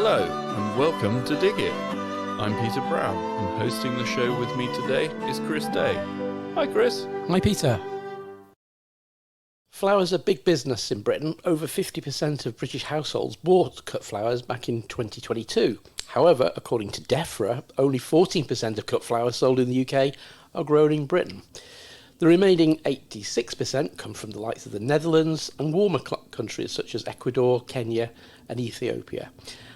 Hello and welcome to Dig It. I'm Peter Brown and hosting the show with me today is Chris Day. Hi Chris. Hi Peter. Flowers are big business in Britain. Over 50% of British households bought cut flowers back in 2022. However, according to DEFRA, only 14% of cut flowers sold in the UK are grown in Britain. The remaining 86% come from the likes of the Netherlands and warmer countries such as Ecuador, Kenya and Ethiopia.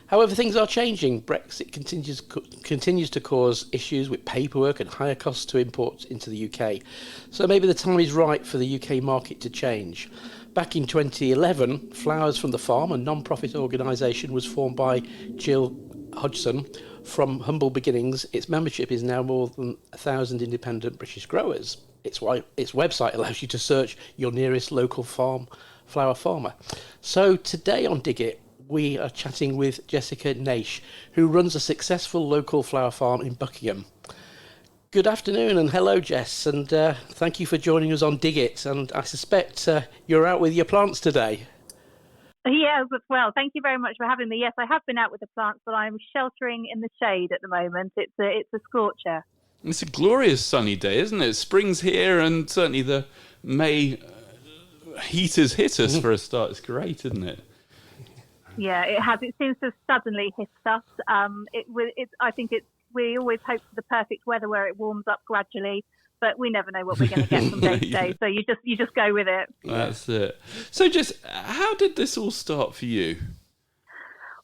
However, things are changing. Brexit continues to cause issues with paperwork and higher costs to import into the UK. So maybe the time is right for the UK market to change. Back in 2011, Flowers from the Farm, a non-profit organisation, was formed by Jill Hodgson. From humble beginnings, its membership is now more than 1,000 independent British growers. Its website allows you to search your nearest local flower farmer. So today on Dig It, we are chatting with Jessica Naish, who runs a successful local flower farm in Buckingham. Good afternoon and hello, Jess, and thank you for joining us on Dig It. And I suspect you're out with your plants today. Yeah, well, thank you very much for having me. Yes, I have been out with the plants, but I'm sheltering in the shade at the moment. It's a scorcher. It's a glorious sunny day, isn't it? Spring's here and certainly the May heat has hit us for a start. It's great, isn't it? Yeah, it has. It seems to have suddenly hit us. We always hope for the perfect weather where it warms up gradually, but we never know what we're going to get from day to day. So you just go with it. That's it. So, just how did this all start for you?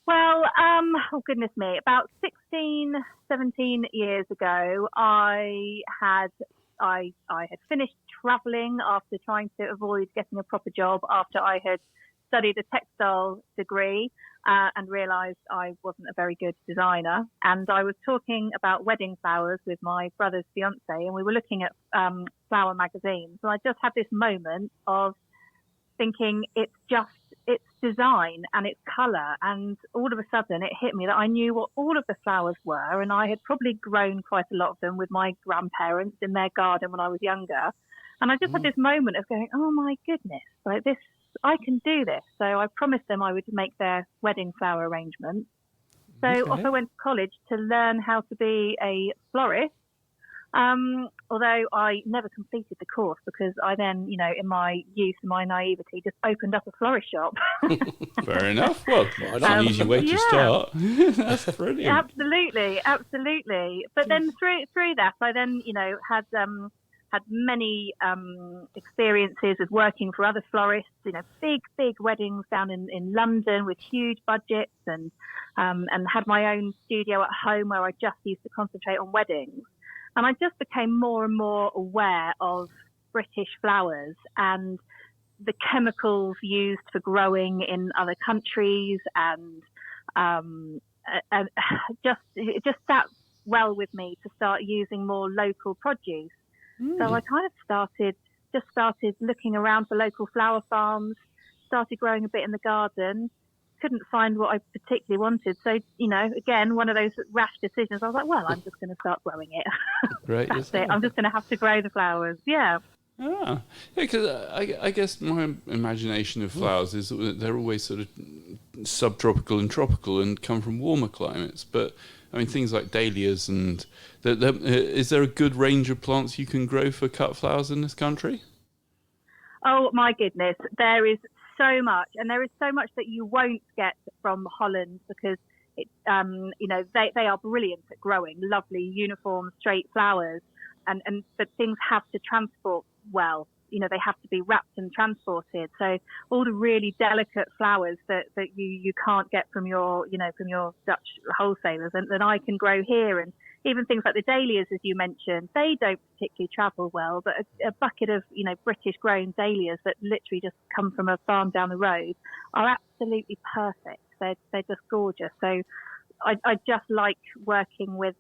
Well, oh goodness me, about 16, 17 years ago, I had finished travelling after trying to avoid getting a proper job after I had studied a textile degree and realised I wasn't a very good designer. And I was talking about wedding flowers with my brother's fiancée, and we were looking at flower magazines. And I just had this moment of thinking it's design and it's colour. And all of a sudden it hit me that I knew what all of the flowers were, and I had probably grown quite a lot of them with my grandparents in their garden when I was younger. And I just had this moment of going, oh my goodness, like this, I can do this. So I promised them I would make their wedding flower arrangements. So off I went to college to learn how to be a florist. Although I never completed the course because I then, in my youth and my naivety, just opened up a florist shop. Fair enough. Well, that's an easy way to start. That's brilliant. Absolutely. But then through that, I then, had many experiences with working for other florists, big weddings down in London with huge budgets, and had my own studio at home where I just used to concentrate on weddings. And I just became more and more aware of British flowers and the chemicals used for growing in other countries, and it just sat well with me to start using more local produce. So I kind of started looking around for local flower farms, started growing a bit in the garden, couldn't find what I particularly wanted. So, again, one of those rash decisions. I was like, well, I'm just going to start growing it. Great. That's it. I'm just going to have to grow the flowers. Yeah. Yeah, because I guess my imagination of flowers is that they're always sort of subtropical and tropical and come from warmer climates. But I mean, things like dahlias and is there a good range of plants you can grow for cut flowers in this country? Oh my goodness, there is so much, and there is so much that you won't get from Holland because it, they are brilliant at growing lovely, uniform, straight flowers, but things have to transport well. They have to be wrapped and transported. So all the really delicate flowers that you can't get from your Dutch wholesalers, and that I can grow here. And even things like the dahlias, as you mentioned, they don't particularly travel well, but a bucket of, British grown dahlias that literally just come from a farm down the road are absolutely perfect. They're just gorgeous. So I just like working with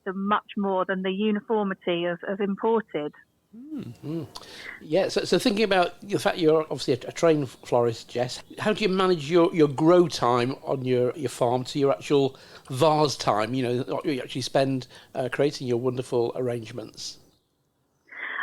them much more than the uniformity of imported. Yeah, so thinking about the fact you're obviously a trained florist, Jess, how do you manage your grow time on your farm to your actual vase time, what you actually spend creating your wonderful arrangements?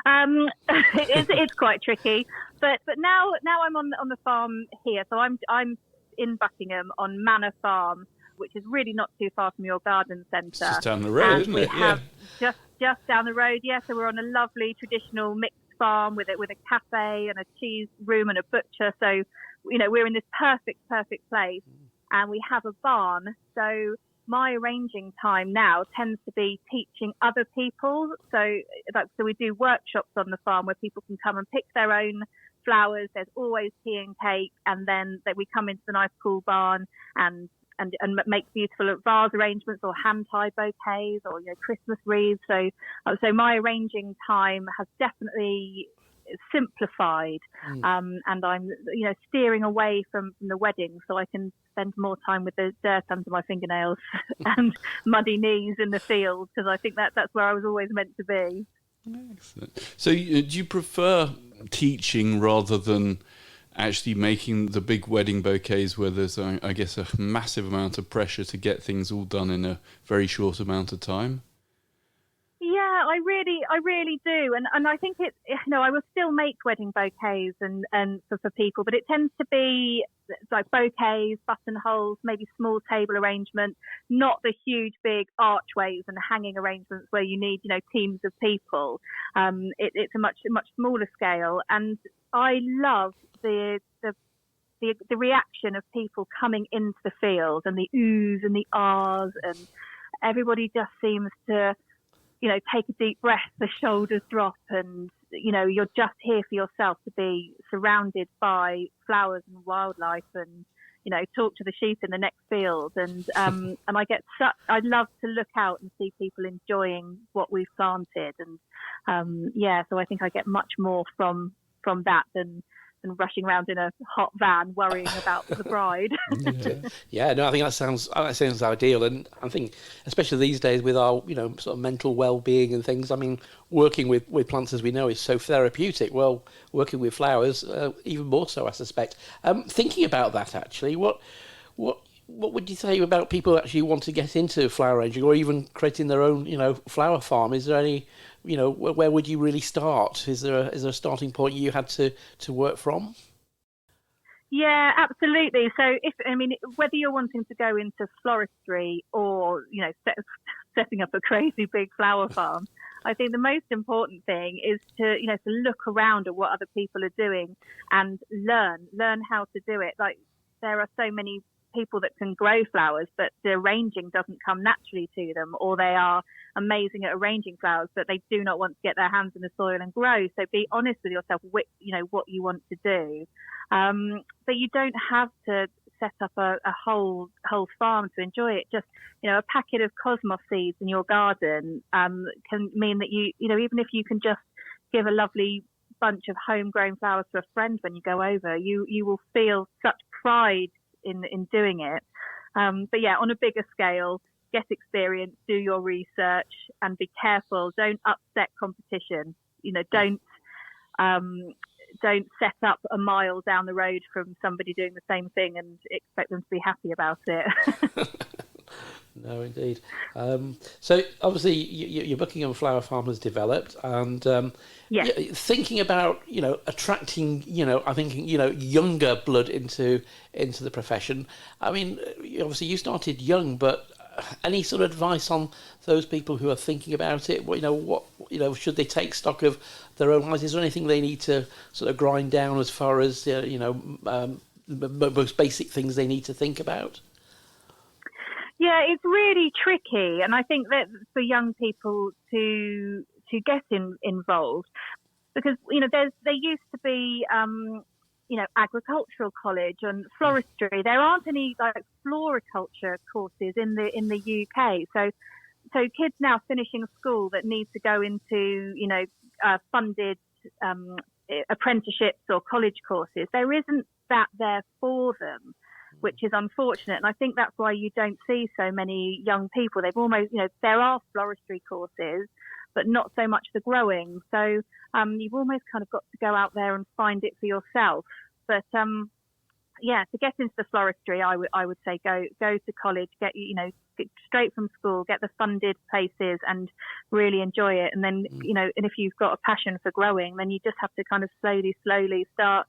It's quite tricky, but now I'm on the farm here, so I'm in Buckingham on Manor Farm, which is really not too far from your garden centre. It's just down the road, isn't it? We have just down the road, So we're on a lovely traditional mixed farm with a cafe and a cheese room and a butcher. So, we're in this perfect place, and we have a barn. So my arranging time now tends to be teaching other people. So we do workshops on the farm where people can come and pick their own flowers. There's always tea and cake, and then we come into the nice cool barn and make beautiful vase arrangements or hand tie bouquets or Christmas wreaths. So my arranging time has definitely simplified, and I'm steering away from the wedding so I can spend more time with the dirt under my fingernails and muddy knees in the field, because I think that's where I was always meant to be. Excellent. So do you prefer teaching rather than actually making the big wedding bouquets where there's, I guess, a massive amount of pressure to get things all done in a very short amount of time? Yeah, I really do, and I think I will still make wedding bouquets and for people, but it tends to be like bouquets, buttonholes, maybe small table arrangements, not the huge big archways and hanging arrangements where you need teams of people. It's a much smaller scale, and I love the reaction of people coming into the field and the oohs and the ahs, and everybody just seems to take a deep breath, the shoulders drop, and you're just here for yourself to be surrounded by flowers and wildlife, and talk to the sheep in the next field, and I love to look out and see people enjoying what we've planted, and so I think I get much more from that than rushing around in a hot van worrying about the bride. No, I think that sounds ideal, and I think especially these days with our sort of mental well-being and things. I mean, working with plants, as we know, is so therapeutic. Well, working with flowers, even more so, I suspect. Thinking about that, actually, what would you say about people who actually want to get into flower arranging or even creating their own flower farm? Is there any where would you really start? Is there a starting point you had to work from? Yeah, absolutely. So whether you're wanting to go into floristry or setting up a crazy big flower farm, I think the most important thing is to look around at what other people are doing and learn how to do it. Like, there are so many people that can grow flowers, but the arranging doesn't come naturally to them, or they are amazing at arranging flowers, but they do not want to get their hands in the soil and grow. So be honest with yourself, what you want to do. But you don't have to set up a whole farm to enjoy it. Just, a packet of cosmos seeds in your garden can mean that even if you can just give a lovely bunch of homegrown flowers to a friend when you go over, you will feel such pride in doing it. But yeah, on a bigger scale, get experience, do your research, and be careful. Don't upset competition. Don't set up a mile down the road from somebody doing the same thing and expect them to be happy about it. No, indeed. So obviously your Buckingham flower farm has developed, and thinking about attracting I think younger blood into the profession. I mean, obviously you started young, but any sort of advice on those people who are thinking about it? What should they take stock of their own lives? Is there anything they need to sort of grind down as far as the most basic things they need to think about? Yeah, it's really tricky, and I think that for young people to get involved, because there used to be agricultural college and floristry. There aren't any like floriculture courses in the UK. So kids now finishing school that need to go into funded apprenticeships or college courses, there isn't that there for them, which is unfortunate. And I think that's why you don't see so many young people. They've almost, there are floristry courses, but not so much the growing. So you've almost kind of got to go out there and find it for yourself. But to get into the floristry, I would say go to college, get straight from school, get the funded places, and really enjoy it. And then and if you've got a passion for growing, then you just have to kind of slowly start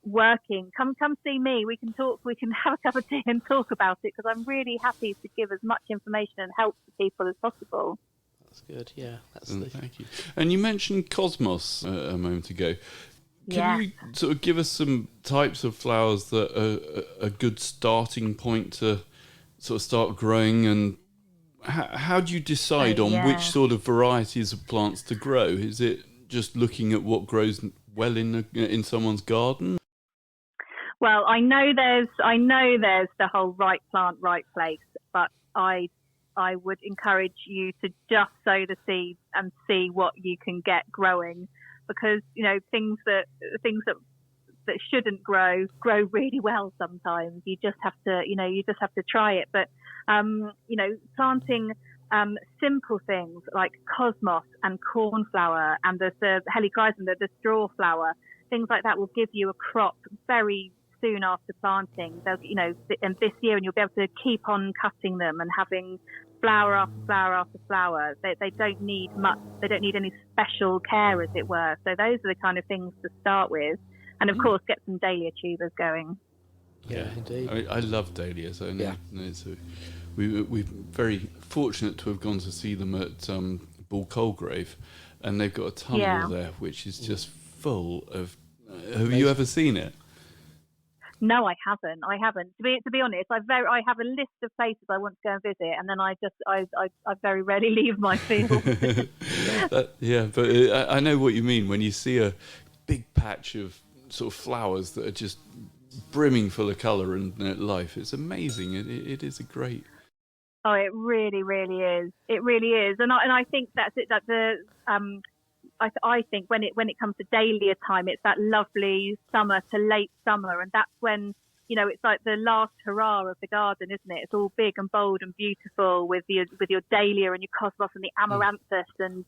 working, come see me. We can talk. We can have a cup of tea and talk about it, because I'm really happy to give as much information and help to people as possible. That's good. Yeah, Thank you. And you mentioned cosmos a moment ago. Can you sort of give us some types of flowers that are a good starting point to sort of start growing, and how do you decide on which sort of varieties of plants to grow? Is it just looking at what grows well in someone's garden? Well, I know there's the whole right plant, right place, but I would encourage you to just sow the seeds and see what you can get growing, because things that shouldn't grow really well sometimes. You just have to try it. But planting simple things like cosmos and cornflower and the helichrysum, the straw flower, things like that will give you a crop very soon after planting. And this year, and you'll be able to keep on cutting them and having flower after flower after flower. They don't need much. They don't need any special care, as it were. So those are the kind of things to start with, and of course, get some dahlia tubers going. Yeah, indeed. I love dahlias. We're very fortunate to have gone to see them at Bull Colgrave, and they've got a tunnel there which is just full of. Have you ever seen it? No, I haven't. To be honest, I have a list of places I want to go and visit, and then I very rarely leave my field. But I know what you mean when you see a big patch of sort of flowers that are just brimming full of colour and life. It's amazing. It is a great. Oh, it really, really is. It really is, and I think that's it. That I think when it comes to dahlia time, it's that lovely summer to late summer, and that's when it's like the last hurrah of the garden, isn't it? It's all big and bold and beautiful with your dahlia and your cosmos and the amaranthus, and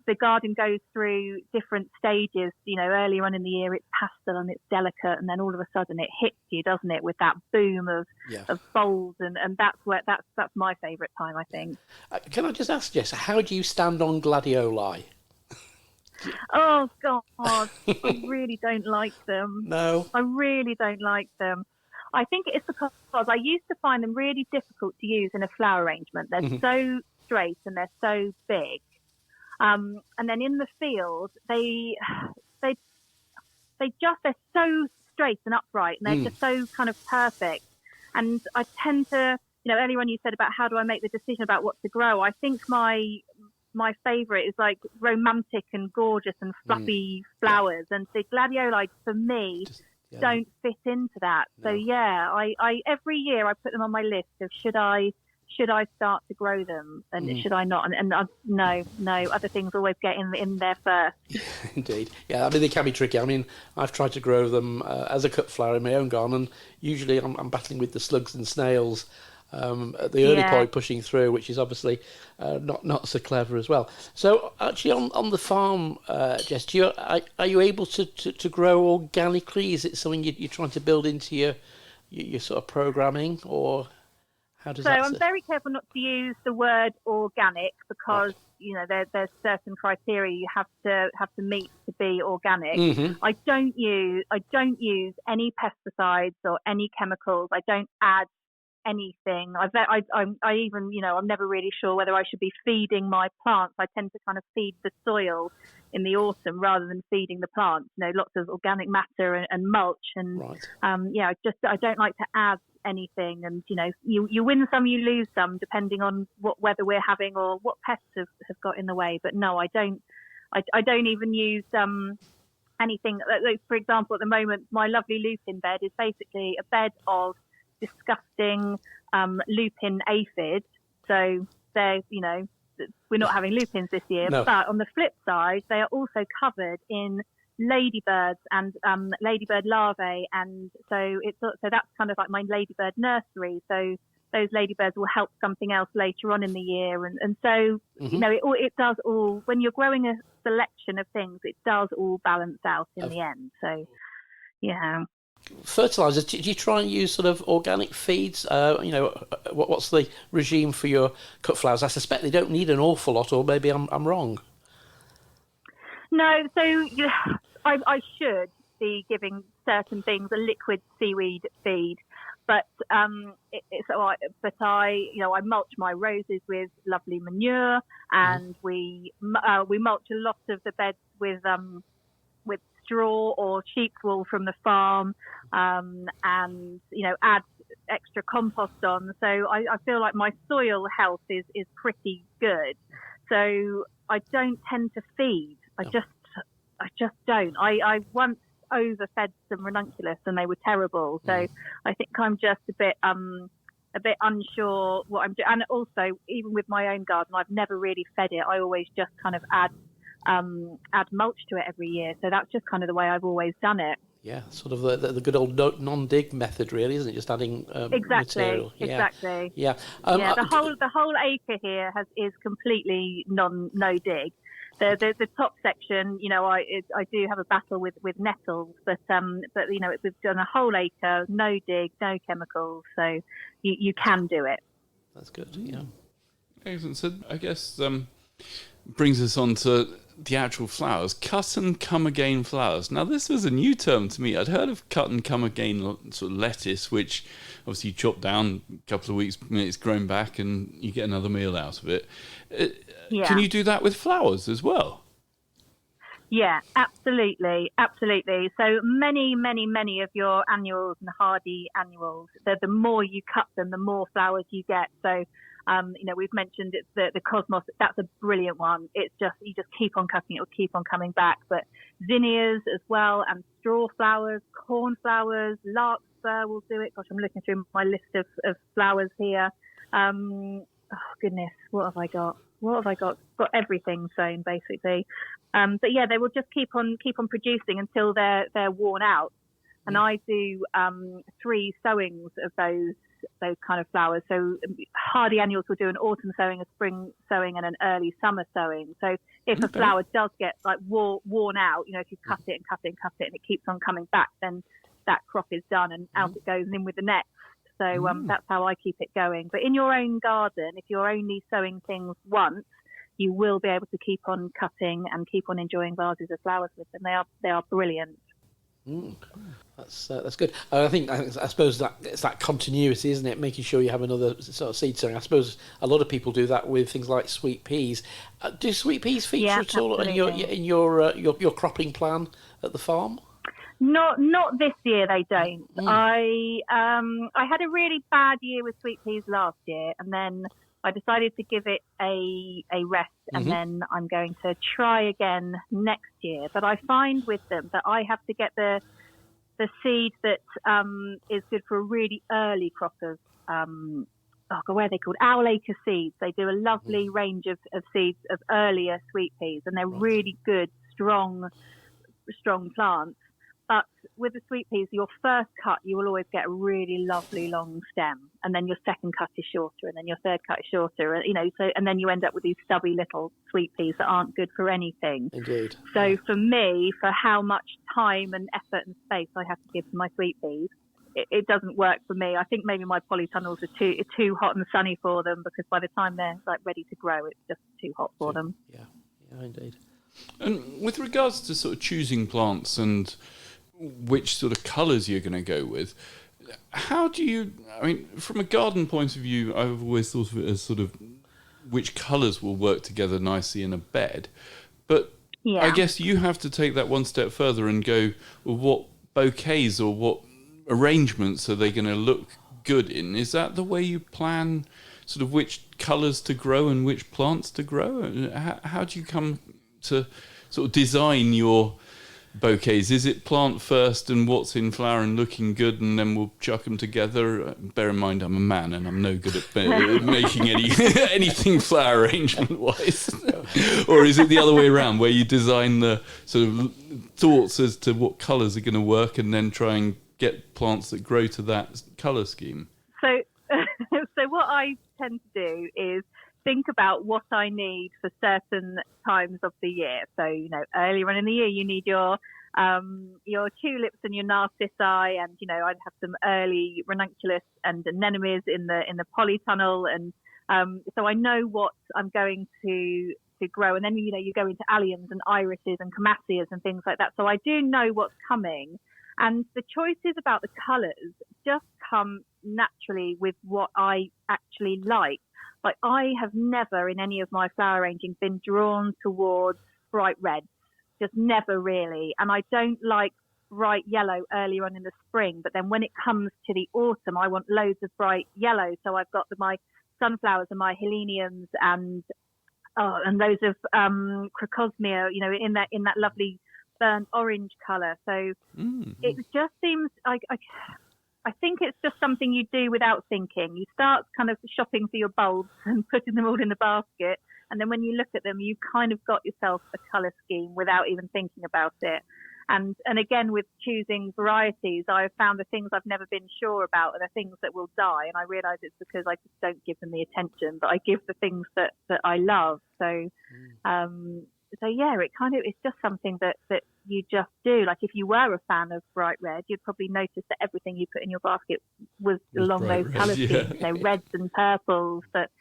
the garden goes through different stages. Earlier on in the year it's pastel and it's delicate, and then all of a sudden it hits you, doesn't it, with that boom of bold, and that's my favourite time, I think. Can I just ask, Jess, how do you stand on gladioli? Oh God, I really don't like them. No, I really don't like them. I think it's because I used to find them really difficult to use in a flower arrangement. They're so straight and they're so big. And then in the field, they're so straight and upright, and they're just so kind of perfect. And I tend to, earlier on you said about how do I make the decision about what to grow. I think my favourite is like romantic and gorgeous and fluffy flowers, and the gladioli for me don't fit into that. No. So I every year I put them on my list of should I start to grow them, and should I not? And no, other things always get in there first. Indeed. Yeah, I mean, they can be tricky. I mean, I've tried to grow them as a cut flower in my own garden, and usually I'm battling with the slugs and snails at the early point pushing through, which is obviously not so clever as well. So actually on the farm, Jess, are you able to grow organically? Is it something you're trying to build into your sort of programming, or... So I'm very careful not to use the word organic, because there's certain criteria you have to meet to be organic. Mm-hmm. I don't use any pesticides or any chemicals. I don't add anything. I even I'm never really sure whether I should be feeding my plants. I tend to kind of feed the soil in the autumn rather than feeding the plants. Lots of organic matter and mulch, and I don't like to add anything, and you win some, you lose some, depending on what weather we're having or what pests have got in the way. But no, I don't even use anything. Like, for example, at the moment my lovely lupin bed is basically a bed of disgusting lupin aphids. So they're we're not having lupins this year. No. But on the flip side, they are also covered in ladybirds and ladybird larvae, and so that's kind of like my ladybird nursery. So those ladybirds will help something else later on in the year, and so it does all, when you're growing a selection of things, it does all balance out in the end. So fertilizers, do you try and use sort of organic feeds? What's the regime for your cut flowers? I suspect they don't need an awful lot, or maybe I'm wrong. No, so I should, be giving certain things a liquid seaweed feed. But I mulch my roses with lovely manure, and we mulch a lot of the beds with straw or sheep's wool from the farm, and add extra compost on. So I feel like my soil health is pretty good. So I don't tend to feed. I just don't. I once overfed some ranunculus and they were terrible. So I think I'm just a bit unsure what I'm doing. And also, even with my own garden, I've never really fed it. I always just kind of add mulch to it every year. So that's just kind of the way I've always done it. Yeah, sort of the good old non-dig method, really, isn't it? Just adding material. Exactly. Yeah. The whole acre here is completely no dig. The top section, I do have a battle with nettles, but we've done a whole acre, no dig, no chemicals, so you can do it. That's good. Yeah. Excellent. So I guess brings us on to the actual flowers, cut and come again flowers. Now this was a new term to me. I'd heard of cut and come again sort of lettuce, which obviously you chop down a couple of weeks, it's grown back, and you get another meal out of it. Can you do that with flowers as well? Yeah, absolutely. So many of your annuals and hardy annuals, the more you cut them, the more flowers you get. So, we've mentioned it's the cosmos. That's a brilliant one. It's just, you just keep on cutting, it'll keep on coming back. But zinnias as well, and straw flowers, cornflowers, larkspur will do it. Gosh, I'm looking through my list of flowers here. Oh goodness, what have I got? Got everything sown basically. But yeah, they will just keep on producing until they're worn out. And I do 3 sowings of those kind of flowers. So hardy annuals will do an autumn sowing, a spring sowing, and an early summer sowing. So if a flower does get like worn out, if you cut it and cut it and cut it and it keeps on coming back, then that crop is done and out it goes and in with the next. So that's how I keep it going. But in your own garden, if you're only sowing things once, you will be able to keep on cutting and keep on enjoying vases of flowers with them. They are brilliant. That's good. I suppose that it's that continuity, isn't it? Making sure you have another sort of seed sowing. I suppose a lot of people do that with things like sweet peas. Do sweet peas feature at all in your cropping plan at the farm? Not this year. They don't. I had a really bad year with sweet peas last year, and then I decided to give it a rest, and then I'm going to try again next year. But I find with them that I have to get the seed that is good for a really early crop of what are they called? Owlacre seeds. They do a lovely range of seeds of earlier sweet peas, and they're really good, strong plants. But with the sweet peas, your first cut, you will always get a really lovely long stem, and then your second cut is shorter, and then your third cut is shorter, and then you end up with these stubby little sweet peas that aren't good for anything. Indeed. So for me, for how much time and effort and space I have to give to my sweet peas, it doesn't work for me. I think maybe my polytunnels are too hot and sunny for them, because by the time they're ready to grow, it's just too hot for them. Yeah, indeed. And with regards to sort of choosing plants and which sort of colours you're going to go with, how do you, from a garden point of view, I've always thought of it as sort of which colours will work together nicely in a bed. But I guess you have to take that one step further and go, well, what bouquets or what arrangements are they going to look good in? Is that the way you plan sort of which colours to grow and which plants to grow? How do you come to sort of design your bouquets? Is it plant first and what's in flower and looking good, and then we'll chuck them together? Bear in mind, I'm a man and I'm no good at making anything flower arrangement wise. Or is it the other way around, where you design the sort of thoughts as to what colours are going to work, and then try and get plants that grow to that colour scheme? So what I tend to do is think about what I need for certain times of the year. So, earlier on in the year, you need your tulips and your narcissi, and, I'd have some early ranunculus and anemones in the polytunnel. And so I know what I'm going to to grow. And then, you go into alliums and irises and chromathias and things like that. So I do know what's coming. And the choices about the colours just come naturally with what I actually like. Like, I have never in any of my flower arranging been drawn towards bright reds, just never really. And I don't like bright yellow earlier on in the spring, but then when it comes to the autumn, I want loads of bright yellow. So I've got my sunflowers and my heleniums and loads of crocosmia, in that lovely burnt orange colour. So it just seems I think it's just something you do without thinking. You start kind of shopping for your bulbs and putting them all in the basket, and then when you look at them, you kind of got yourself a colour scheme without even thinking about it. And again, with choosing varieties, I have found the things I've never been sure about are the things that will die, and I realise it's because I just don't give them the attention, but I give the things that I love. So, yeah, it's just something that you just do. Like, if you were a fan of bright red, you'd probably notice that everything you put in your basket was along those colour schemes, reds and purples. But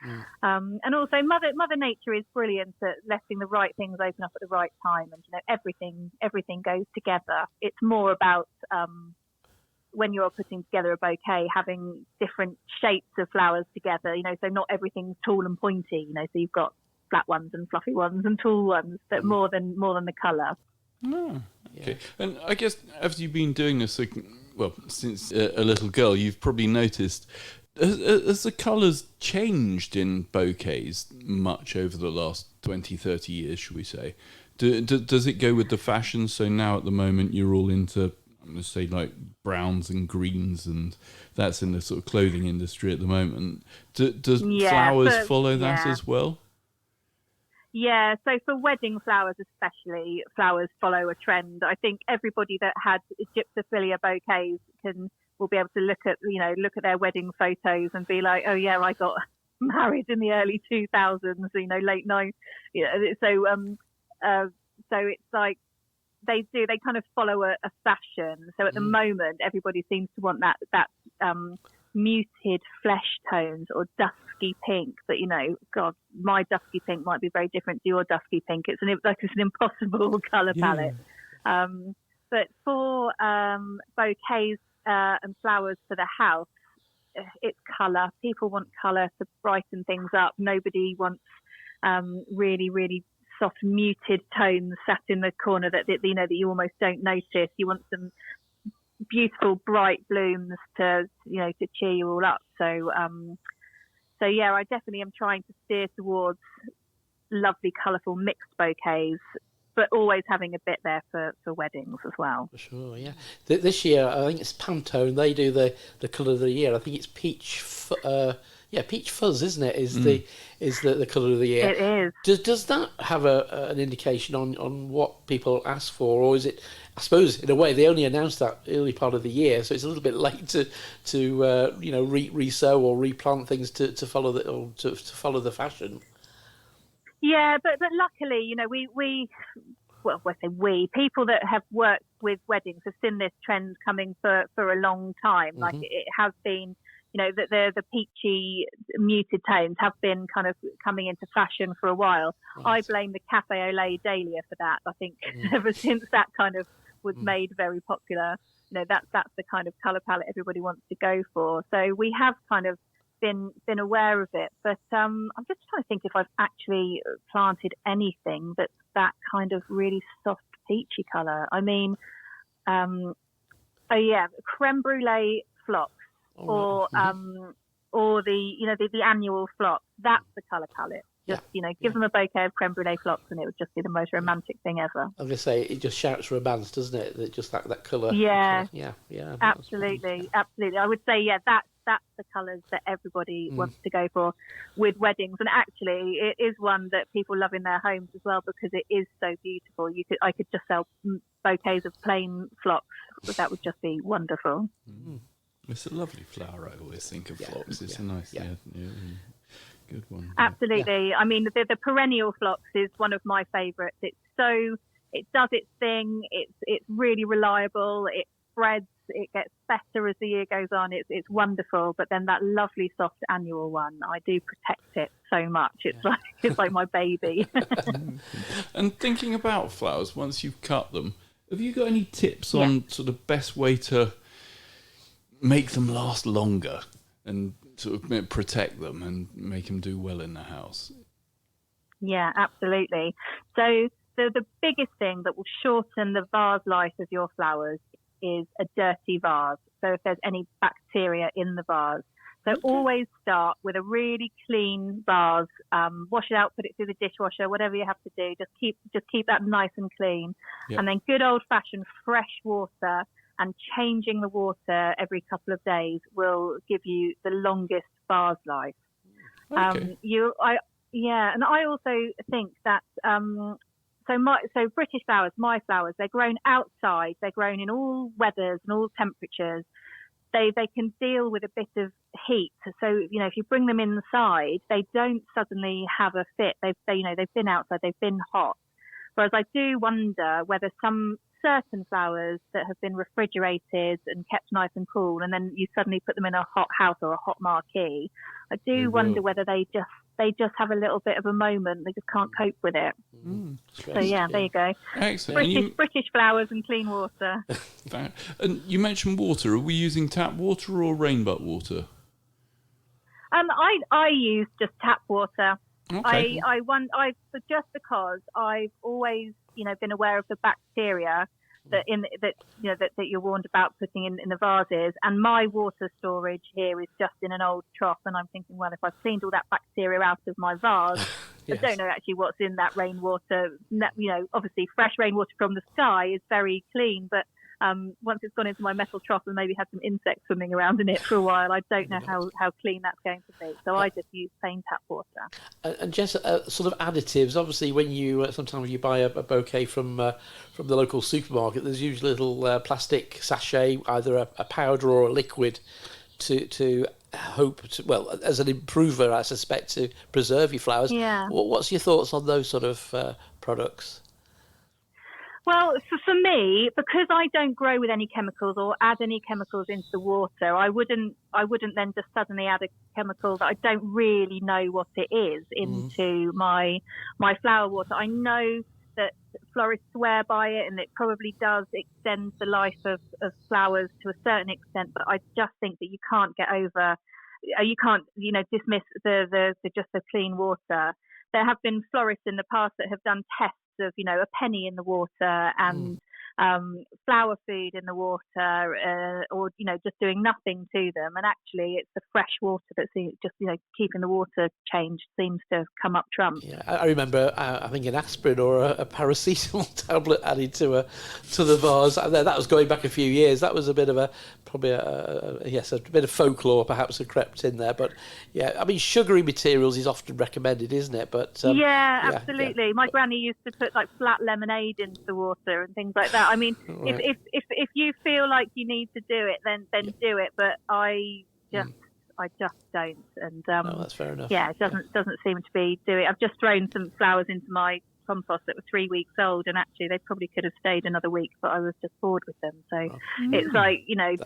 and also, Mother Nature is brilliant at letting the right things open up at the right time, and everything goes together. It's more about when you're putting together a bouquet, having different shapes of flowers together. So not everything's tall and pointy. So you've got flat ones and fluffy ones and tall ones, but more than the colour. Oh, okay. Yeah. And I guess as you've been doing this, since a little girl, you've probably noticed, has the colours changed in bouquets much over the last 20, 30 years, should we say? Does it go with the fashion? So now at the moment you're all into, I'm going to say, like browns and greens, and that's in the sort of clothing industry at the moment. Does flowers follow that as well? Yeah, so for wedding flowers especially, flowers follow a trend. I think everybody that had gypsophilia bouquets will be able to look at their wedding photos and be like, oh yeah, I got married in the early 2000s, late 90s. So it's like they kind of follow a fashion. So at the moment, everybody seems to want that muted flesh tones or dusky pink, but God, my dusky pink might be very different to your dusky pink. It's an impossible colour palette. But for bouquets and flowers for the house, it's colour. People want colour to brighten things up. Nobody wants really, really soft muted tones sat in the corner that you almost don't notice. You want some beautiful bright blooms to cheer you all up. So yeah, I definitely am trying to steer towards lovely colourful mixed bouquets, but always having a bit there for weddings as well. For sure, yeah. This year I think it's Pantone, they do the colour of the year. I think it's peach fuzz, isn't it? Is the colour of the year? It is. Does that have an indication on what people ask for, or is it? I suppose in a way they only announced that early part of the year, so it's a little bit late to resow or replant things to follow the fashion. Yeah, but luckily, people that have worked with weddings have seen this trend coming for a long time. Like it has been. That the peachy muted tones have been kind of coming into fashion for a while. Right. I blame the Cafe au lait dahlia for that. I think ever since that kind of was made very popular, that's the kind of colour palette everybody wants to go for. So we have kind of been aware of it. But I'm just trying to think if I've actually planted anything that's that kind of really soft peachy colour. I mean, creme brulee phlox. Or the annual phlox. That's the colour palette. Just give them a bouquet of creme brulee phlox, and it would just be the most romantic thing ever. I'm gonna say it just shouts romance, doesn't it? That just that colour. Yeah, yeah. Absolutely. I would say that's the colours that everybody wants to go for with weddings, and actually it is one that people love in their homes as well because it is so beautiful. I could just sell bouquets of plain phlox. That would just be wonderful. It's a lovely flower. I always think of phlox. It's a nice, good one. Absolutely. Yeah. I mean, the perennial phlox is one of my favourites. It does its thing. It's really reliable. It spreads. It gets better as the year goes on. It's wonderful. But then that lovely soft annual one, I do protect it so much. It's like my baby. And thinking about flowers, once you've cut them, have you got any tips on sort of best way to make them last longer and sort of protect them and make them do well in the house? Yeah, absolutely. So the biggest thing that will shorten the vase life of your flowers is a dirty vase. So if there's any bacteria in the vase. So always start with a really clean vase. Wash it out, put it through the dishwasher, whatever you have to do. Just keep that nice and clean. Yep. And then good old-fashioned fresh water, and changing the water every couple of days will give you the longest vase life. Okay. And I also think that so British flowers, my flowers, they're grown outside. They're grown in all weathers and all temperatures. They can deal with a bit of heat. So, if you bring them inside, they don't suddenly have a fit. They've been outside, they've been hot. Whereas I do wonder whether some certain flowers that have been refrigerated and kept nice and cool, and then you suddenly put them in a hot house or a hot marquee, I do wonder whether they just have a little bit of a moment. They just can't cope with it. So there you go. Excellent. British flowers and clean water. And you mentioned water. Are we using tap water or rainbutt water? I use just tap water. Okay. Just because I've always been aware of the bacteria that you're warned about putting in the vases, and my water storage here is just in an old trough, and I'm thinking, well, if I've cleaned all that bacteria out of my vase, yes. I don't know actually what's in that rainwater. Obviously fresh rainwater from the sky is very clean, but once it's gone into my metal trough and maybe had some insects swimming around in it for a while, I don't know how clean that's going to be. So I just use plain tap water. And just sort of additives. Obviously, when you sometimes you buy a bouquet from the local supermarket, there's usually a little plastic sachet, either a powder or a liquid, to hope to, well, as an improver, I suspect, to preserve your flowers. Yeah. What's your thoughts on those sort of products? Well, for me, because I don't grow with any chemicals or add any chemicals into the water, I wouldn't then just suddenly add a chemical that I don't really know what it is into my flower water. I know that florists swear by it, and it probably does extend the life of flowers to a certain extent, but I just think that you can't dismiss the just the clean water. There have been florists in the past that have done tests of a penny in the water and flower food in the water, or just doing nothing to them, and actually it's the fresh water that's just keeping the water changed seems to come up trump. Yeah, I remember I think an aspirin or a paracetamol tablet added to the vase. That was going back a few years. That was a bit of a bit of folklore perhaps had crept in there. But yeah, I mean, sugary materials is often recommended, isn't it? But absolutely. Yeah. My granny used to put like flat lemonade into the water and things like that. I mean, right. if you feel like you need to do it, then do it. But I just don't. And no, that's fair enough. Yeah, it doesn't seem to be doing. I've just thrown some flowers into my compost that were 3 weeks old, and actually they probably could have stayed another week, but I was just bored with them. So it's like you don't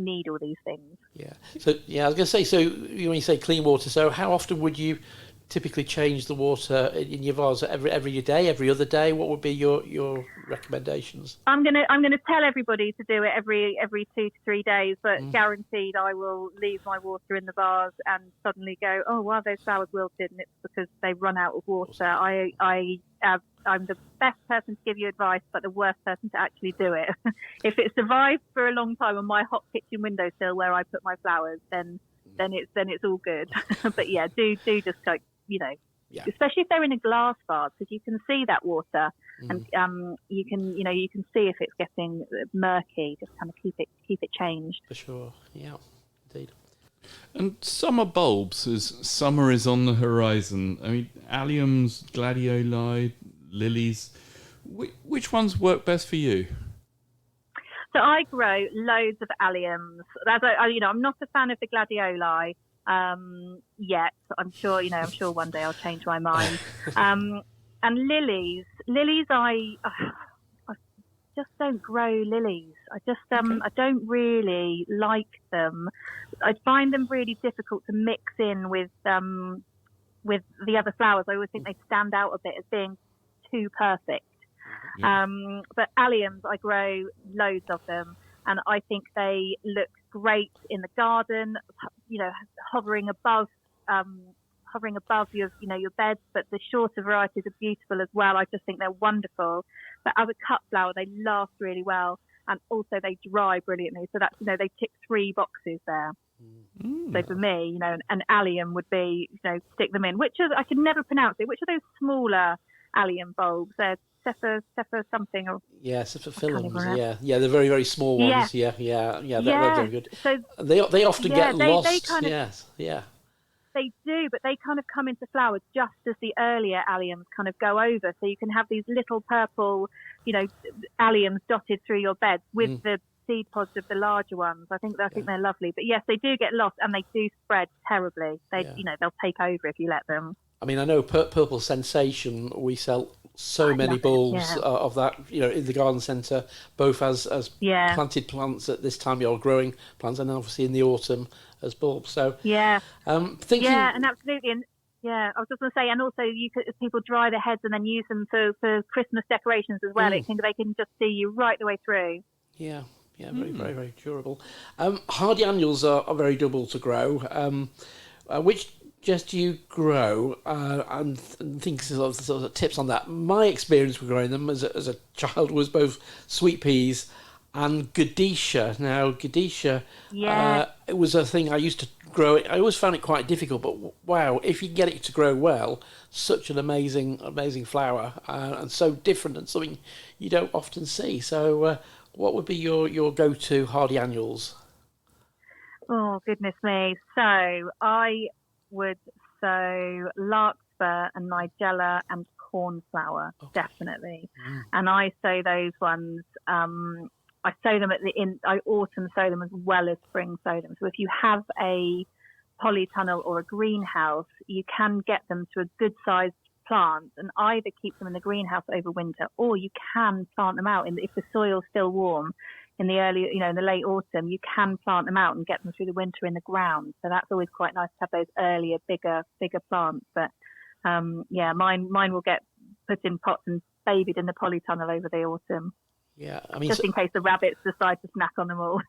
need all these things. Yeah. So I was going to say, so when you say clean water, so how often would you typically change the water in your vase? Every day, every other day? What would be your recommendations? I'm gonna tell everybody to do it every 2 to 3 days, but guaranteed I will leave my water in the vase and suddenly go, oh well, those flowers wilted, and it's because they've run out of water. I'm the best person to give you advice, but the worst person to actually do it. If it survived for a long time on my hot kitchen windowsill where I put my flowers, then it's all good. But yeah, do just like especially if they're in a glass vase, because you can see that water, and you can see if it's getting murky. Just kind of keep it changed. For sure, yeah, indeed. And summer bulbs, as summer is on the horizon. I mean, alliums, gladioli, lilies. Which ones work best for you? So I grow loads of alliums. I'm not a fan of the gladioli yet. I'm sure one day I'll change my mind. And lilies, I just don't grow lilies. I just I don't really like them. I find them really difficult to mix in with the other flowers. I always think they stand out a bit as being too perfect. Yeah. But alliums, I grow loads of them, and I think they look great in the garden. You know, hovering above your your beds. But the shorter varieties are beautiful as well. I just think they're wonderful. But as a cut flower, they last really well, and also they dry brilliantly. So that's they tick 3 boxes there. So for me, an allium would be, stick them in. Which I can never pronounce it. Which are those smaller allium bulbs? They're Cepha something. Or Cepha yeah, they're very, very small ones. Yeah, they're very good. So they often get lost. They kind of, yes, yeah. They do, but they kind of come into flower just as the earlier alliums kind of go over. So you can have these little purple, alliums dotted through your beds with the seed pods of the larger ones. I think they're lovely. But yes, they do get lost and they do spread terribly. They'll take over if you let them. I mean, I know Purple Sensation, we sell so many bulbs of that, in the garden centre, both as planted plants at this time, your growing plants, and obviously in the autumn as bulbs. So and absolutely, and I was just going to say, and also people dry their heads and then use them for Christmas decorations as well. They can just see you right the way through. Yeah, very, very, very durable. Hardy annuals are very durable to grow. Which just you grow and think sort of tips on that. My experience with growing them as a child was both sweet peas and Gadisha. Now Gadisha, it was a thing I used to grow. I always found it quite difficult, but wow, if you get it to grow well, such an amazing flower and so different and something you don't often see. So what would be your go-to hardy annuals? Oh goodness me! So I would sow larkspur and nigella and cornflower, definitely. And I sow those ones. I sow them I autumn sow them as well as spring sow them. So if you have a polytunnel or a greenhouse, you can get them to a good sized plant and either keep them in the greenhouse over winter, or you can plant them out if the soil's still warm. In the early, in the late autumn, you can plant them out and get them through the winter in the ground. So that's always quite nice to have those earlier, bigger plants. But mine will get put in pots and babied in the polytunnel over the autumn. Yeah, I mean, just in case the rabbits decide to snack on them all.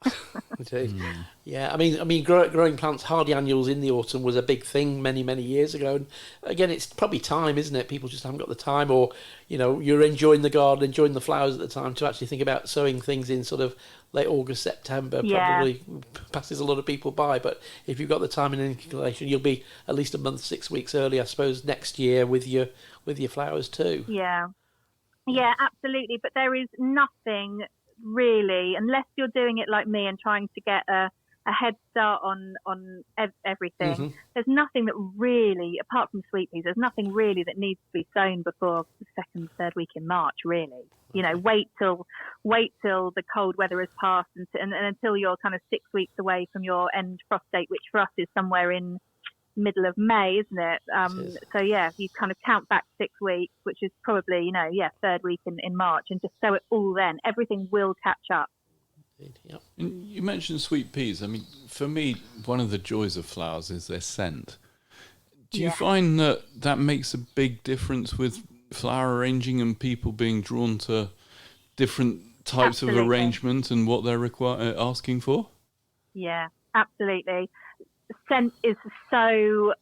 Yeah, I mean, growing plants, hardy annuals in the autumn was a big thing many, many years ago. And again, it's probably time, isn't it? People just haven't got the time, or you're enjoying the garden, enjoying the flowers at the time to actually think about sowing things in sort of late August, September. Probably passes a lot of people by. But if you've got the time and inclination, you'll be at least a month, 6 weeks early, I suppose, next year with your flowers too. Yeah, absolutely. But there is nothing really, unless you're doing it like me and trying to get a head start on everything. There's nothing that really, apart from sweet peas, there's nothing really that needs to be sown before the second, third week in March, really. Wait till the cold weather has passed and until you're kind of 6 weeks away from your end frost date, which for us is somewhere in middle of May, isn't it? So you kind of count back 6 weeks, which is probably third week in March, and just sow it all then. Everything will catch up. Yep. And you mentioned sweet peas. I mean, for me, one of the joys of flowers is their scent. Do you find that makes a big difference with flower arranging and people being drawn to different types of arrangement and what they're asking for? Yeah, absolutely. Scent is so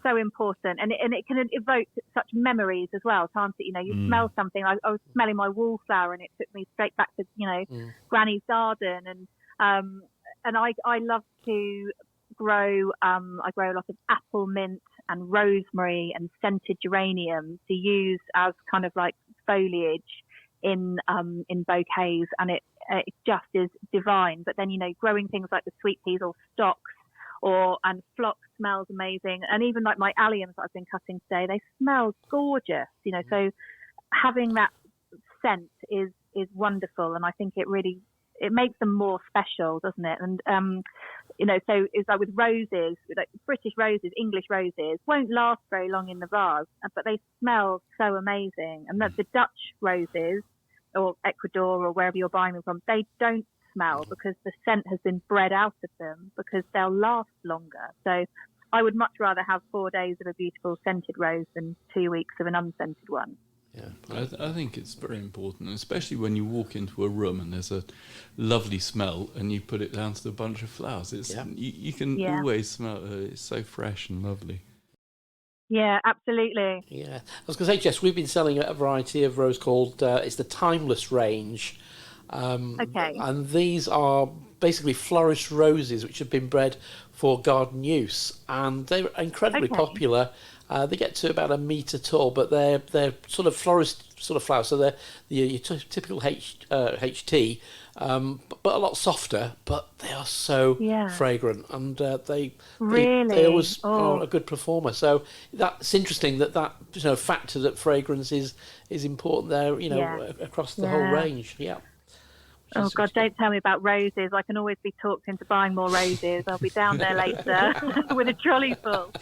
important, and it can evoke such memories as well, can't it? You smell something. I was smelling my wallflower, and it took me straight back to Granny's garden, and I love to grow. I grow a lot of apple mint and rosemary and scented geranium to use as kind of like foliage in bouquets, and it just is divine. But then growing things like the sweet peas or stocks. And phlox smells amazing, and even like my alliums that I've been cutting today, they smell gorgeous. So having that scent is wonderful, and I think it makes them more special, doesn't it? And so it's like with roses, like British roses, English roses won't last very long in the vase, but they smell so amazing. And the Dutch roses or Ecuador or wherever you're buying them from, they don't smell because the scent has been bred out of them because they'll last longer. So I would much rather have 4 days of a beautiful scented rose than 2 weeks of an unscented one. Yeah, I think it's very important, especially when you walk into a room and there's a lovely smell and you put it down to a bunch of flowers. You can always smell it. It's so fresh and lovely. Yeah, absolutely. Yeah, I was going to say, Jess, we've been selling a variety of rose called it's the Timeless range. Okay. And these are basically florist roses which have been bred for garden use, and they're incredibly popular. They get to about a metre tall, but they're sort of florist sort of flowers. So they're your typical HT, but a lot softer. But they are so fragrant, and they always are a good performer. So that's interesting that factor that fragrance is important there. Across the whole range. Yeah. Oh, God, don't tell me about roses. I can always be talked into buying more roses. I'll be down there later with a trolley full.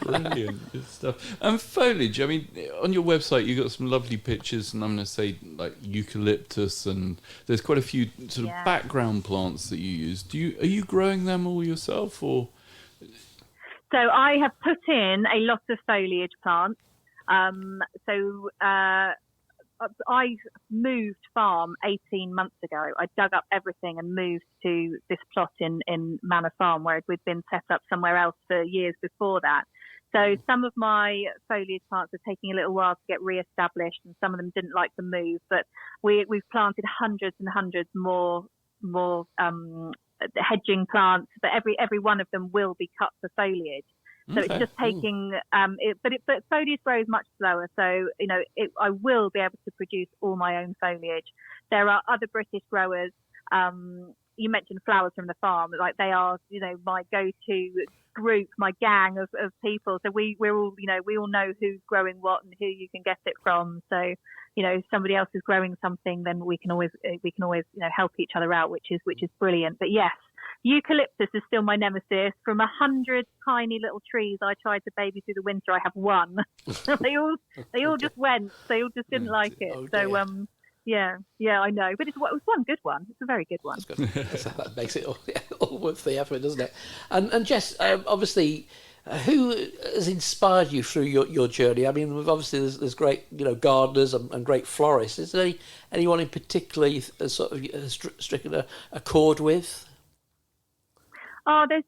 Brilliant. Good stuff. And foliage, I mean, on your website, you've got some lovely pictures, and I'm going to say like eucalyptus, and there's quite a few sort of background plants that you use. Are you growing them all yourself, or? So I have put in a lot of foliage plants. I moved farm 18 months ago. I dug up everything and moved to this plot in Manor Farm, where we'd been set up somewhere else for years before that. So some of my foliage plants are taking a little while to get re-established, and some of them didn't like the move. But we've planted hundreds and hundreds more hedging plants, but every one of them will be cut for foliage. So it's just taking, but foliage grows much slower. So, I will be able to produce all my own foliage. There are other British growers. You mentioned Flowers from the Farm. Like they are, my go-to group, my gang of people. So we all know who's growing what and who you can get it from. So, if somebody else is growing something, then we can always help each other out, which is brilliant. But yes. Eucalyptus is still my nemesis. From 100 tiny little trees I tried to baby through the winter, I have one. they all just went. They all just didn't like it. I know. But it was one good one. It's a very good one. That's good. That makes it all worth the effort, doesn't it? And Jess, obviously, who has inspired you through your journey? I mean, obviously there's great gardeners and great florists. Is there anyone in particular you sort of stricken a chord with? Oh, there's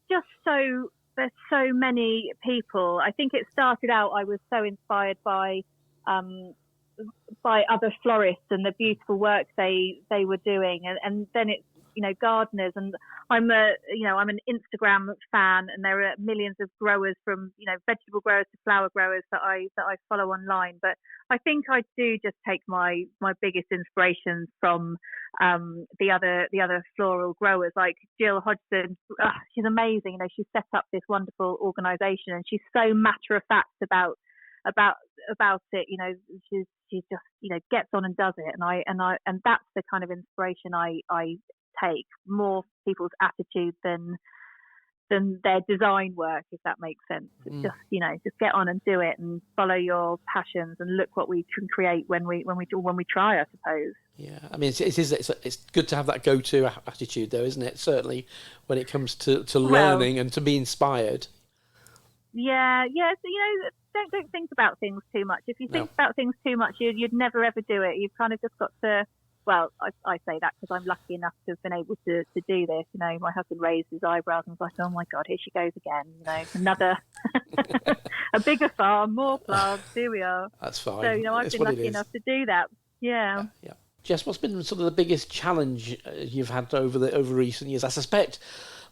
so many people. I think it started out, I was so inspired by other florists and the beautiful work they were doing, and then it's gardeners, and I'm an Instagram fan, and there are millions of growers from vegetable growers to flower growers that I follow online. But I think I do just take my biggest inspirations from the other floral growers, like Jill Hodgson. She's amazing. She set up this wonderful organisation, and she's so matter of fact about it. She just gets on and does it, and that's the kind of inspiration I take, more people's attitude than their design work, if that makes sense. It's just get on and do it and follow your passions, and look what we can create when we try, I suppose. Yeah, I mean it's good to have that go-to attitude, though, isn't it? Certainly when it comes to learning and to be inspired. Yeah. So don't think about things too much. If you think about things too much, you'd never ever do it. You've kind of just got to. Well, I say that because I'm lucky enough to have been able to do this. My husband raised his eyebrows and was like, "Oh my God, here she goes again." Another a bigger farm, more plants. Here we are. That's fine. So I've been lucky enough to do that. Yeah. Jess, what's been sort of the biggest challenge you've had over recent years? I suspect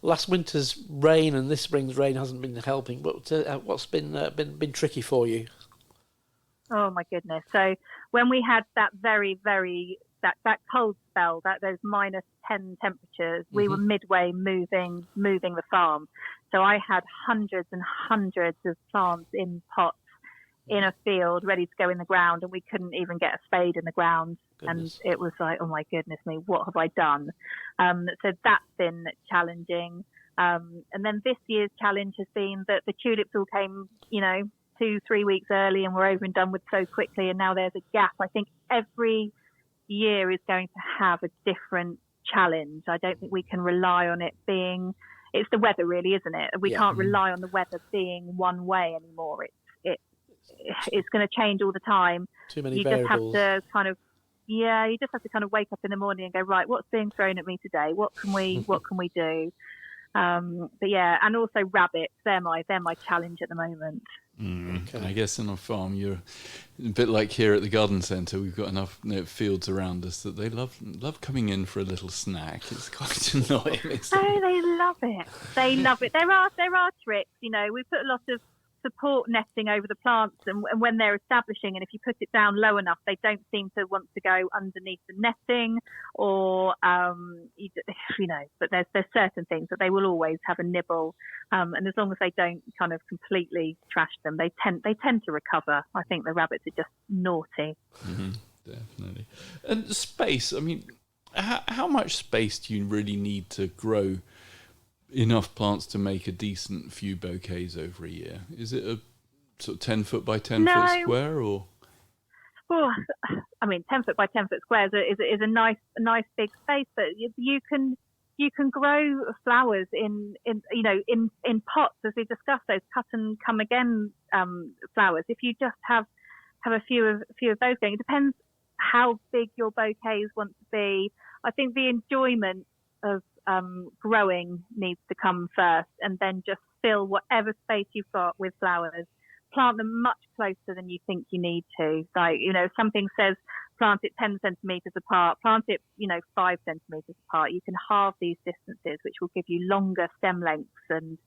last winter's rain and this spring's rain hasn't been helping, but what's been tricky for you? Oh my goodness! So when we had that very, very that cold spell, those -10 temperatures, we were midway moving the farm. So I had hundreds and hundreds of plants in pots in a field ready to go in the ground, and we couldn't even get a spade in the ground. Goodness. And it was like, oh my goodness me, what have I done? So that's been challenging. And then this year's challenge has been that the tulips all came, 2-3 weeks early, and we're over and done with so quickly. And now there's a gap. I think every year is going to have a different challenge. I don't think we can rely on it being. It's the weather, really, isn't it? We can't rely on the weather being one way anymore. It's going to change all the time. Too many you variables. Just have to kind of you just have to kind of wake up in the morning and go, right, what's being thrown at me today? What can we do? But yeah, and also rabbits. They're my challenge at the moment. Okay. I guess on a farm, you're a bit like here at the garden centre. We've got enough fields around us that they love coming in for a little snack. It's quite annoying. Oh, they love it. They love it. There are tricks. We put a lot of support netting over the plants, and when they're establishing, and if you put it down low enough, they don't seem to want to go underneath the netting, or but there's certain things that they will always have a nibble, and as long as they don't kind of completely trash them, they tend to recover. I think the rabbits are just naughty. Definitely. And space, I mean, how much space do you really need to grow enough plants to make a decent few bouquets over a year? Is it a sort of 10 foot by 10 foot square, or? Well, I mean, 10 foot by 10 foot square is a nice big space, but you can grow flowers in pots, as we discussed, those cut and come again flowers. If you just have a few of those going, it depends how big your bouquets want to be. I think the enjoyment of growing needs to come first, and then just fill whatever space you've got with flowers. Plant them much closer than you think you need to. Like, if something says plant it 10 centimetres apart, plant it, 5 centimetres apart. You can halve these distances, which will give you longer stem lengths, and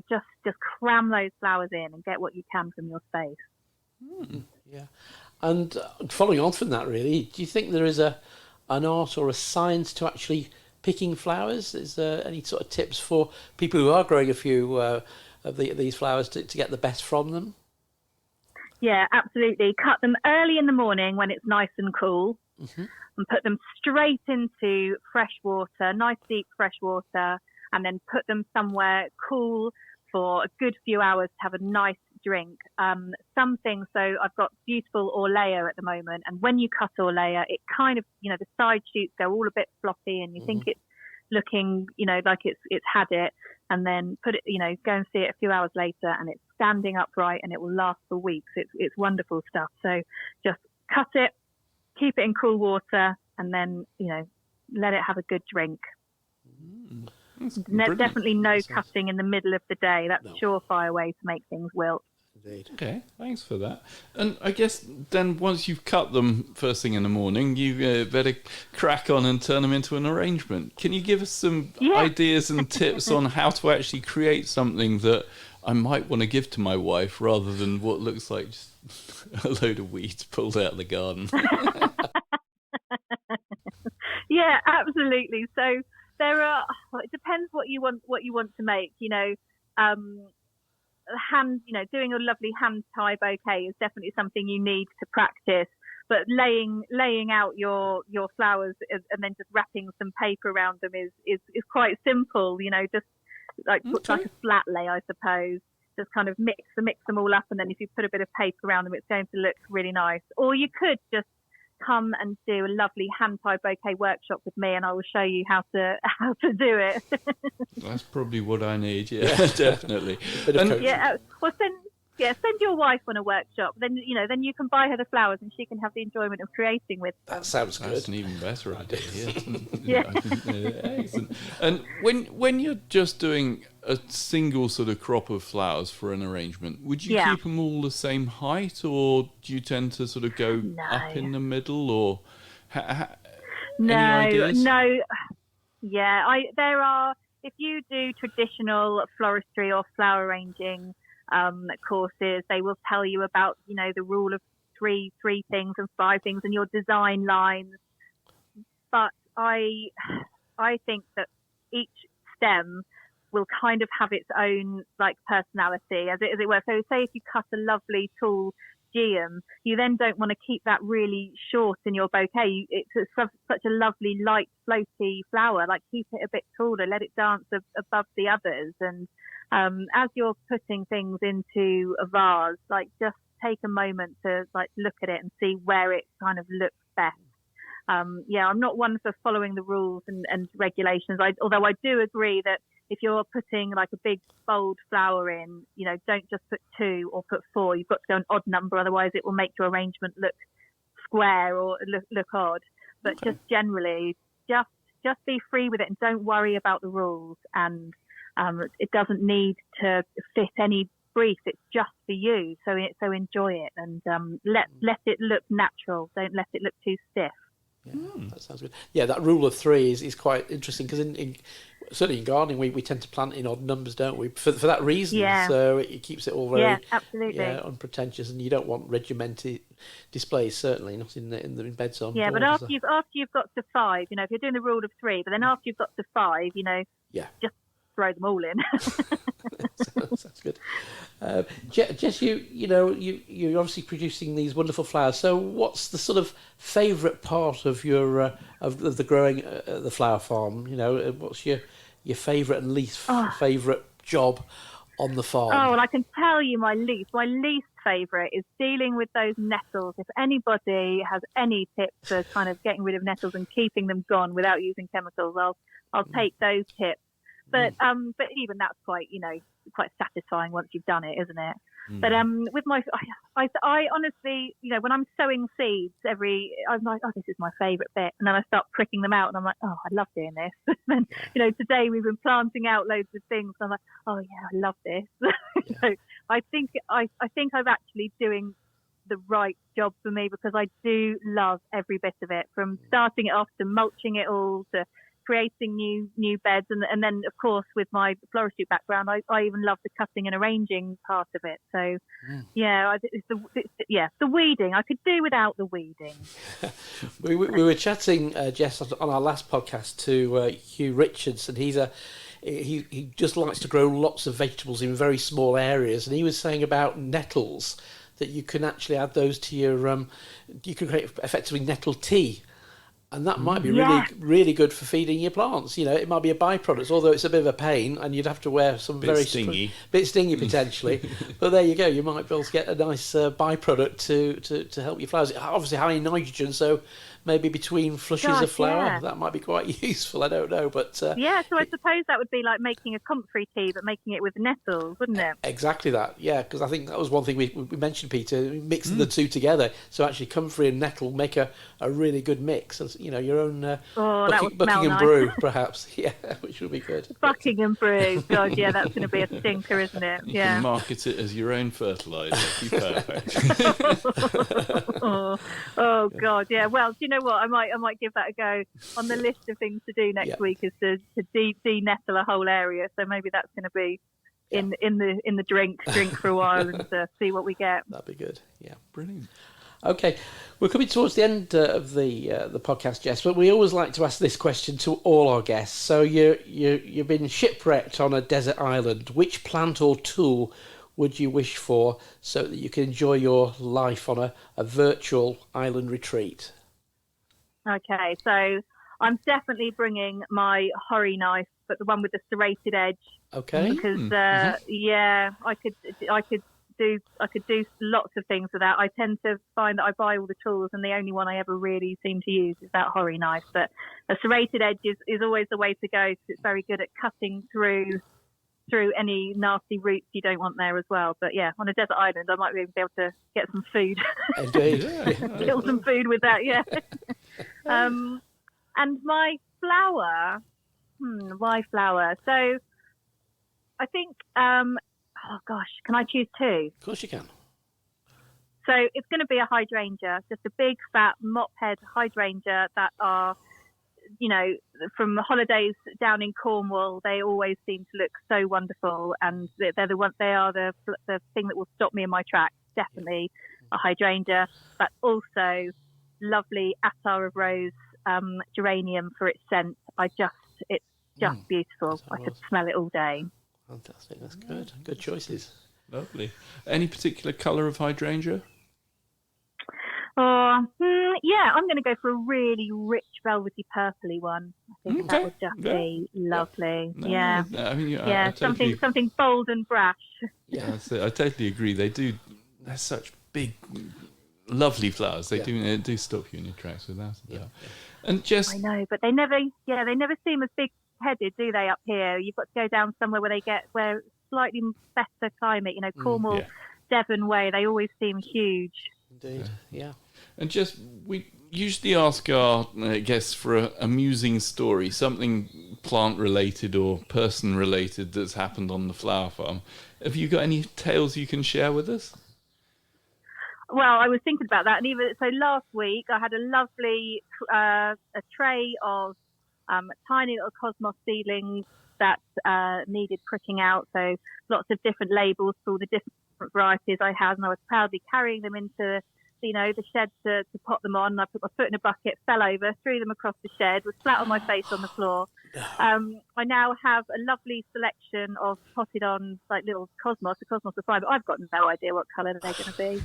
just cram those flowers in and get what you can from your space. Yeah. And following on from that, really, do you think there is an art or a science to actually picking flowers? Is there any sort of tips for people who are growing a few of these flowers to get the best from them? Yeah, absolutely. Cut them early in the morning when it's nice and cool, and put them straight into fresh water, nice deep fresh water, and then put them somewhere cool for a good few hours to have a nice drink. Some things, so I've got beautiful Orlea at the moment, and when you cut Orlea, it kind of, the side shoots go all a bit floppy, and you think it's looking, like it's had it, and then put it, go and see it a few hours later, and it's standing upright, and it will last for weeks. It's wonderful stuff. So just cut it, keep it in cool water, and then let it have a good drink. Definitely no cutting in the middle of the day. That's a surefire way to make things wilt. Indeed. Okay, thanks for that. And I guess then once you've cut them first thing in the morning, you better crack on and turn them into an arrangement. Can you give us some ideas and tips on how to actually create something that I might want to give to my wife rather than what looks like just a load of weeds pulled out of the garden? Yeah, absolutely. So there are. It depends what you want to make. Doing a lovely hand tie bouquet is definitely something you need to practice. But laying out your flowers and then just wrapping some paper around them is quite simple. Just like like a flat lay, I suppose. Just kind of mix them all up, and then if you put a bit of paper around them, it's going to look really nice. Or you could just come and do a lovely hand tie bouquet workshop with me, and I will show you how to do it. That's probably what I need. Yeah, definitely. Send your wife on a workshop. Then then you can buy her the flowers, and she can have the enjoyment of creating with them. That sounds good. That's an even better idea. Yeah. Excellent. And when you're just doing a single sort of crop of flowers for an arrangement, would you keep them all the same height, or do you tend to sort of go up in the middle, or any ideas? No. Yeah, there are. If you do traditional floristry or flower arranging courses, they will tell you about the rule of three things and 5 things and your design lines. But I think that each stem will kind of have its own personality, as it were. So say if you cut a lovely tall geum, you then don't want to keep that really short in your bouquet. It's such a lovely light floaty flower. Keep it a bit taller, let it dance above the others. And as you're putting things into a vase, just take a moment to look at it and see where it kind of looks best. I'm not one for following the rules and regulations. Although I do agree that if you're putting like a big bold flower in, don't just put 2 or put 4. You've got to go an odd number, otherwise it will make your arrangement look square or look odd. But just generally, just be free with it and don't worry about the rules. And it doesn't need to fit any brief. It's just for you. So enjoy it and let it look natural. Don't let it look too stiff. Yeah, that sounds good. Yeah, that rule of 3 is quite interesting because certainly in gardening we tend to plant in odd numbers, don't we? For that reason. Yeah. So it keeps it all very absolutely. unpretentious, and you don't want regimented displays, certainly not in beds on. Yeah, but after you've got to 5, if you're doing the rule of 3, but then after you've got to 5, just throw them all in. Sounds good. Jess, you're obviously producing these wonderful flowers. So, what's the sort of favourite part of your of the growing the flower farm? What's your favourite and least favourite job on the farm? Oh, well, I can tell you my least favourite is dealing with those nettles. If anybody has any tips for kind of getting rid of nettles and keeping them gone without using chemicals, I'll take those tips. But even that's quite satisfying once you've done it, isn't it? But with I honestly, when I'm sowing seeds, I'm like, oh, this is my favourite bit, and then I start pricking them out, and I'm like, oh, I love doing this. And then today we've been planting out loads of things, and I'm like, oh yeah, I love this. So I think I'm actually doing the right job for me, because I do love every bit of it, from starting it off to mulching it all to creating new beds, and then of course with my floristry background, I even love the cutting and arranging part of it. So the weeding, I could do without the weeding. we were chatting, Jess, on our last podcast to Hugh Richards, and he just likes to grow lots of vegetables in very small areas, and he was saying about nettles that you can actually add those to your you can create effectively nettle tea. And that might be really, really good for feeding your plants. It might be a byproduct, although it's a bit of a pain, and you'd have to wear some bit stingy potentially. But there you go. You might be able to get a nice byproduct to help your flowers. Obviously, high in nitrogen, so maybe between flushes of flower, that might be quite useful. I don't know, but so I suppose that would be like making a comfrey tea, but making it with nettles, wouldn't it? Exactly that. Yeah, because I think that was one thing we mentioned, Peter, mixing the two together. So actually, comfrey and nettle make a really good mix. Your own Buckingham brew, perhaps. Yeah, which would be good. Buckingham brew. God, yeah, that's going to be a stinker, isn't it? You can market it as your own fertiliser. Perfect. oh God, yeah. Well, do you know what? I might give that a go. On the list of things to do next week is to de-nettle a whole area. So maybe that's going to be in the drink for a while and see what we get. That'd be good. Yeah, brilliant. Okay, we're coming towards the end of the podcast, Jess, but we always like to ask this question to all our guests. So you've been shipwrecked on a desert island. Which plant or tool would you wish for so that you can enjoy your life on a virtual island retreat? Okay, so I'm definitely bringing my horry knife, but the one with the serrated edge. Okay. Because I could do lots of things with that. I tend to find that I buy all the tools, and the only one I ever really seem to use is that horry knife. But a serrated edge is always the way to go, because it's very good at cutting through any nasty roots you don't want there as well. But yeah, on a desert island, I might be able to get some food. Indeed. Kill some food with that, yeah. And my flower, why flower? So I think, oh gosh, can I choose 2? Of course you can. So it's going to be a hydrangea, just a big fat mop head hydrangea that are, from holidays down in Cornwall, they always seem to look so wonderful, and they are the thing that will stop me in my tracks. Definitely a hydrangea, but also lovely attar of rose geranium for its scent. It's just beautiful. I could smell it all day. Fantastic, that's good. Good choices. Lovely. Any particular colour of hydrangea? I'm going to go for a really rich velvety purpley one. I think that would just be lovely. Something bold and brash. Yeah, I totally agree. They're such big, lovely flowers. They do stop you in your tracks without a doubt. And Jess, I know, but they never seem as big-headed, do they? Up here, you've got to go down somewhere where slightly better climate. You know, Cornwall, Devon way. They always seem huge. Indeed, yeah. And just we usually ask our guests for an amusing story, something plant-related or person-related that's happened on the flower farm. Have you got any tales you can share with us? Well, I was thinking about that, and last week I had a lovely a tray of tiny little cosmos seedlings that needed pricking out. So lots of different labels for all the different varieties I had, and I was proudly carrying them into the shed to pot them on. I put my foot in a bucket, fell over, threw them across the shed, was flat on my face on the floor. I now have a lovely selection of potted on little cosmos. The cosmos are fine, but I've got no idea what colour they're going to be.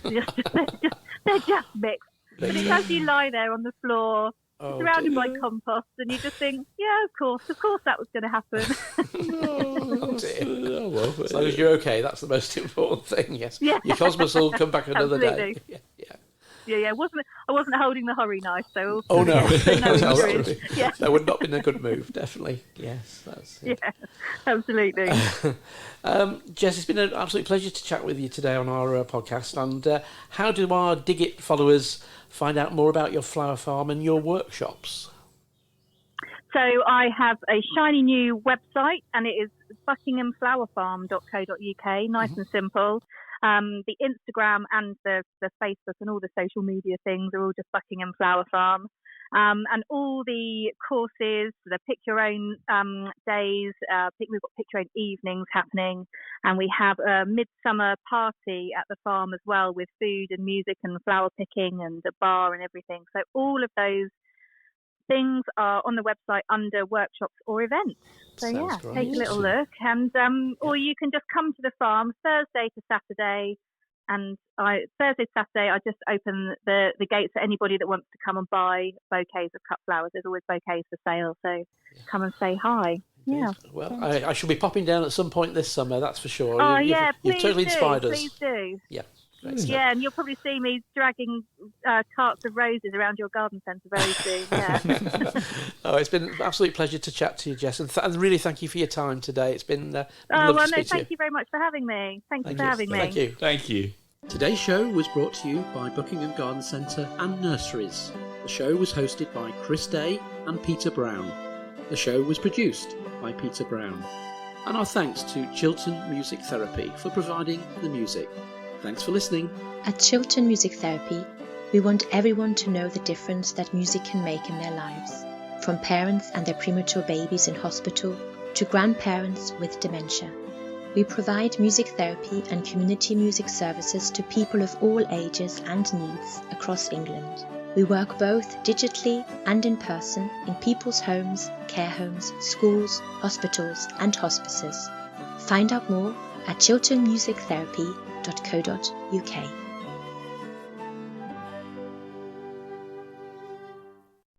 They're just mixed. But it's as you lie there on the floor, surrounded by compost, and you just think, yeah, of course that was going to happen. As long as you're okay, that's the most important thing. Yes, your cosmos will come back another day. Yeah. I wasn't holding the hurry knife, so. Oh no, yeah. That would not have been a good move. Definitely, yes, that's it. Yeah, absolutely. Jess, it's been an absolute pleasure to chat with you today on our podcast. And how do our Dig It followers find out more about your flower farm and your workshops? So I have a shiny new website, and it is buckinghamflowerfarm.co.uk. Nice and simple. The Instagram and the Facebook and all the social media things are all just Buckingham Flower Farm. And all the courses, the pick your own days, we've got pick your own evenings happening, and we have a midsummer party at the farm as well with food and music and flower picking and a bar and everything. So all of those things are on the website under workshops or events. So take a little look, and or you can just come to the farm Thursday to Saturday. And Thursday to Saturday, I just open the gates for anybody that wants to come and buy bouquets of cut flowers. There's always bouquets for sale, so come and say hi. Yeah. Well, I shall be popping down at some point this summer, that's for sure. Oh, you've totally inspired us. Please do. Yeah. Yeah, and you'll probably see me dragging carts of roses around your garden centre very soon. Yeah. It's been an absolute pleasure to chat to you, Jess, and really thank you for your time today. It's been lovely to speak to you. Thank you very much for having me. Thank you for having me. Thank you. Thank you. Today's show was brought to you by Buckingham Garden Centre and Nurseries. The show was hosted by Chris Day and Peter Brown. The show was produced by Peter Brown. And our thanks to Chiltern Music Therapy for providing the music. Thanks for listening. At Chiltern Music Therapy, we want everyone to know the difference that music can make in their lives. From parents and their premature babies in hospital to grandparents with dementia. We provide music therapy and community music services to people of all ages and needs across England. We work both digitally and in person in people's homes, care homes, schools, hospitals and hospices. Find out more at chilternmusictherapy.co.uk.